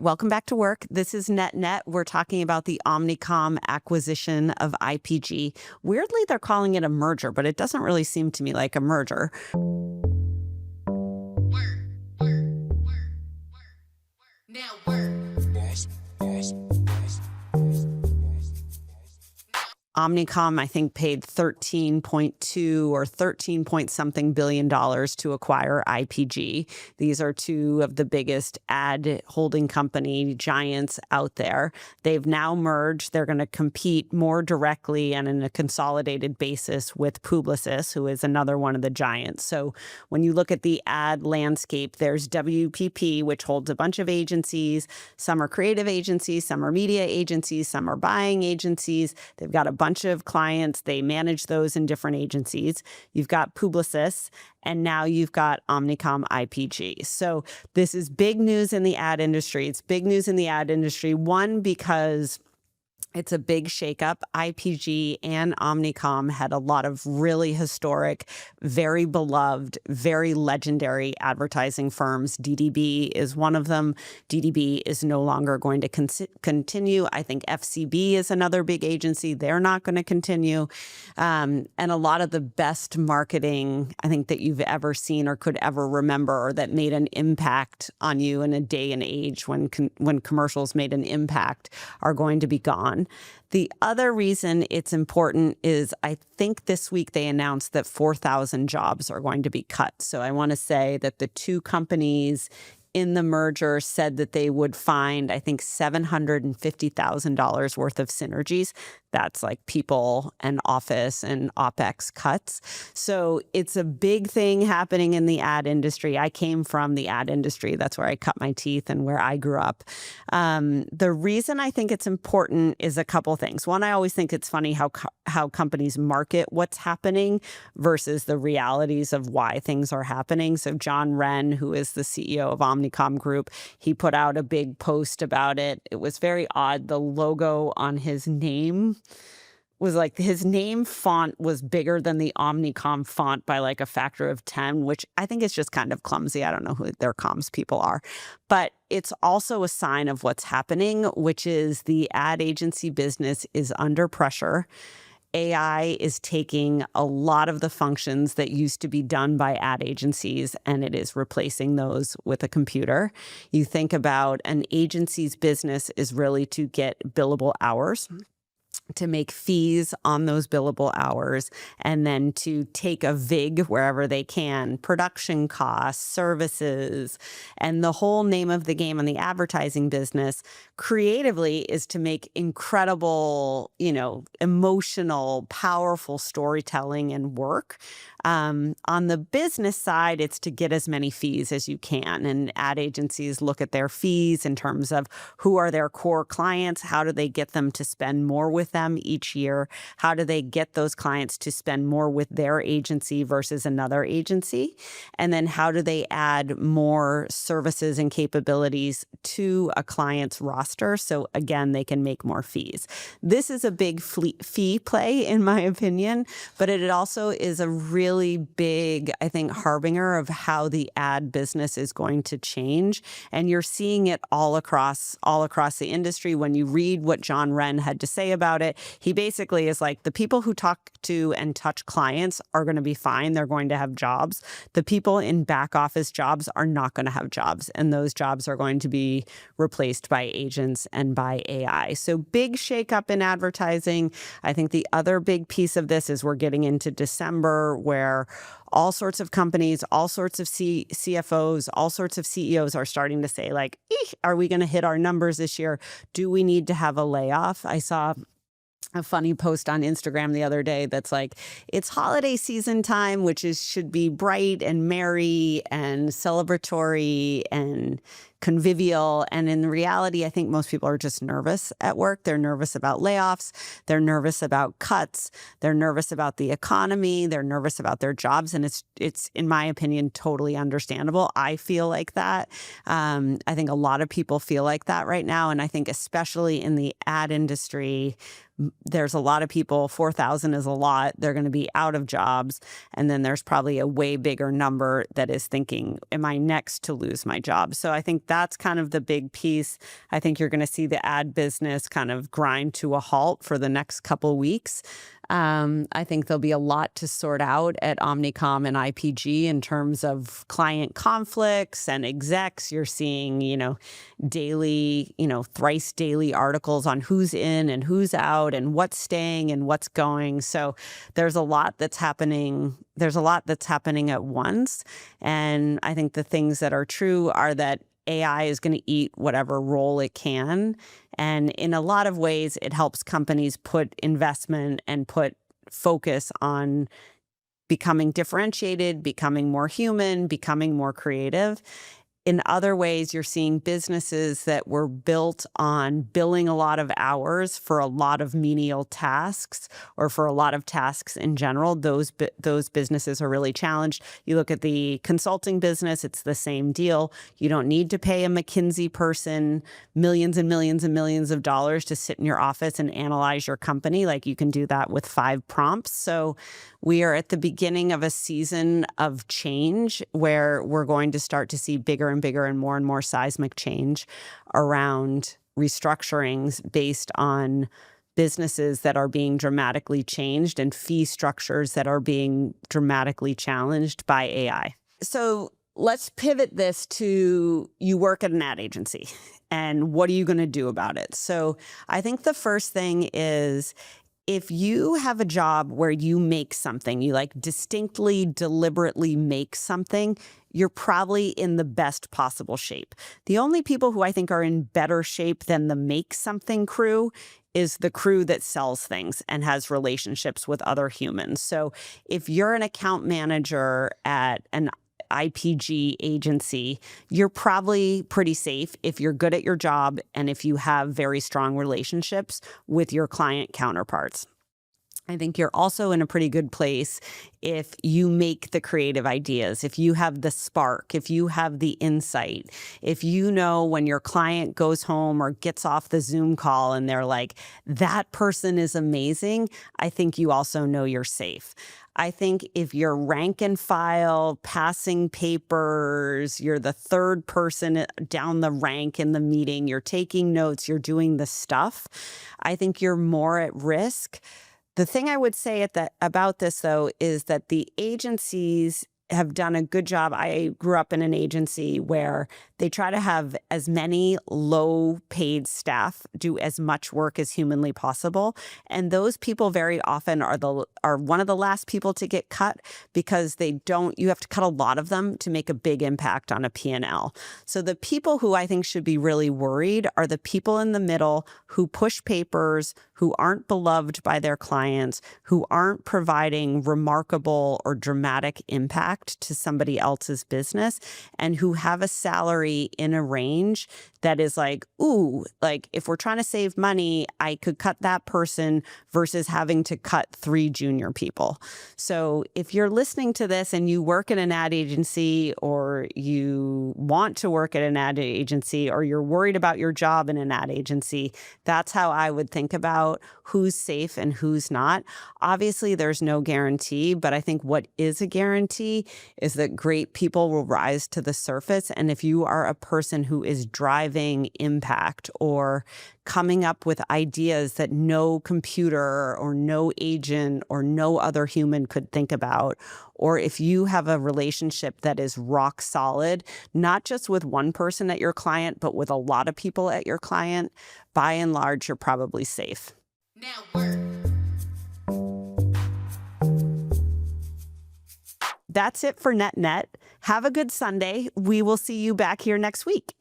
welcome back to work. This is NetNet. We're talking about the Omnicom acquisition of IPG. Weirdly, they're calling it a merger, but it doesn't really seem to me like a merger. Omnicom, I think, paid 13.2 or 13 point something billion dollars to acquire IPG. These are two of the biggest ad holding company giants out there. They've now merged. They're going to compete more directly and in a consolidated basis with Publicis, who is another one of the giants. So when you look at the ad landscape, there's WPP, which holds a bunch of agencies. Some are creative agencies, some are media agencies, some are buying agencies. They've got a bunch of clients. They manage those in different agencies. You've got Publicis, and now you've got Omnicom IPG. So this is big news in the ad industry. It's big news in the ad industry, one, because it's a big shakeup. IPG and Omnicom had a lot of really historic, very beloved, very legendary advertising firms. DDB is one of them. DDB is no longer going to continue. I think FCB is another big agency. They're not going to continue. And a lot of the best marketing, I think, that you've ever seen or could ever remember, or that made an impact on you in a day and age when commercials made an impact, are going to be gone. The other reason it's important is I think this week they announced that 4,000 jobs are going to be cut. So I want to say that the two companies in the merger said that they would find, I think, $750,000 worth of synergies. That's like people and office and OpEx cuts. So it's a big thing happening in the ad industry. I came from the ad industry. That's where I cut my teeth and where I grew up. The reason I think it's important is a couple things. One, I always think it's funny how companies market what's happening versus the realities of why things are happening. So John Wren, who is the CEO of Omnicom Group, he put out a big post about it. It was very odd. The logo on his name was like, his name font was bigger than the Omnicom font by like a factor of 10, which I think is just kind of clumsy. I don't know who their comms people are. But it's also a sign of what's happening, which is the ad agency business is under pressure. AI is taking a lot of the functions that used to be done by ad agencies, and it is replacing those with a computer. You think about an agency's business is really to get billable hours, to make fees on those billable hours, and then to take a VIG wherever they can, production costs, services. And the whole name of the game in the advertising business creatively is to make incredible, emotional, powerful storytelling and work. On the business side, it's to get as many fees as you can. And ad agencies look at their fees in terms of who are their core clients, how do they get them to spend more with them each year, how do they get those clients to spend more with their agency versus another agency, and then how do they add more services and capabilities to a client's roster so, again, they can make more fees. This is a big fee play, in my opinion, but it also is a really big, I think, harbinger of how the ad business is going to change. And you're seeing it all across the industry. When you read what John Wren had to say about it, he basically is like, the people who talk to and touch clients are going to be fine. They're going to have jobs. The people in back office jobs are not going to have jobs. And those jobs are going to be replaced by agents and by AI. So big shakeup in advertising. I think the other big piece of this is we're getting into December, where all sorts of companies, all sorts of CFOs, all sorts of CEOs are starting to say, like, are we going to hit our numbers this year? Do we need to have a layoff? I saw a funny post on Instagram the other day that's like, it's holiday season time, which should be bright and merry and celebratory and convivial. And in reality, I think most people are just nervous at work. They're nervous about layoffs. They're nervous about cuts. They're nervous about the economy. They're nervous about their jobs. And it's in my opinion, totally understandable. I feel like that. I think a lot of people feel like that right now. And I think especially in the ad industry, there's a lot of people, 4,000 is a lot. They're going to be out of jobs. And then there's probably a way bigger number that is thinking, am I next to lose my job? So I think that's kind of the big piece. I think you're going to see the ad business kind of grind to a halt for the next couple weeks. I think there'll be a lot to sort out at Omnicom and IPG in terms of client conflicts and execs. You're seeing, daily, thrice daily articles on who's in and who's out and what's staying and what's going. So there's a lot that's happening. There's a lot that's happening at once. And I think the things that are true are that AI is going to eat whatever role it can. And in a lot of ways, it helps companies put investment and put focus on becoming differentiated, becoming more human, becoming more creative. In other ways, you're seeing businesses that were built on billing a lot of hours for a lot of menial tasks or for a lot of tasks in general. Those businesses are really challenged. You look at the consulting business, it's the same deal. You don't need to pay a McKinsey person millions and millions and millions of dollars to sit in your office and analyze your company. Like you can do that with 5 prompts. So we are at the beginning of a season of change where we're going to start to see bigger and bigger and more seismic change around restructurings based on businesses that are being dramatically changed and fee structures that are being dramatically challenged by AI. So let's pivot this to you work at an ad agency and what are you going to do about it? So I think the first thing is, if you have a job where you make something, you distinctly, deliberately make something, you're probably in the best possible shape. The only people who I think are in better shape than the make something crew is the crew that sells things and has relationships with other humans. So if you're an account manager at an IPG agency, you're probably pretty safe if you're good at your job and if you have very strong relationships with your client counterparts. I think you're also in a pretty good place if you make the creative ideas, if you have the spark, if you have the insight, if you know when your client goes home or gets off the Zoom call and they're like, that person is amazing, I think you also know you're safe. I think if you're rank and file, passing papers, you're the third person down the rank in the meeting, you're taking notes, you're doing the stuff, I think you're more at risk. The thing I would say about this, though, is that the agencies have done a good job. I grew up in an agency where they try to have as many low-paid staff do as much work as humanly possible. And those people very often are one of the last people to get cut because you have to cut a lot of them to make a big impact on a P&L. So the people who I think should be really worried are the people in the middle who push papers, who aren't beloved by their clients, who aren't providing remarkable or dramatic impact to somebody else's business, and who have a salary in a range that is if we're trying to save money, I could cut that person versus having to cut 3 junior people. So if you're listening to this and you work in an ad agency or you want to work at an ad agency or you're worried about your job in an ad agency, that's how I would think about who's safe and who's not. Obviously, there's no guarantee, but I think what is a guarantee is that great people will rise to the surface. And if you are a person who is driving impact or coming up with ideas that no computer or no agent or no other human could think about, or if you have a relationship that is rock solid, not just with one person at your client, but with a lot of people at your client, by and large, you're probably safe. Now work. That's it for NetNet. Have a good Sunday. We will see you back here next week.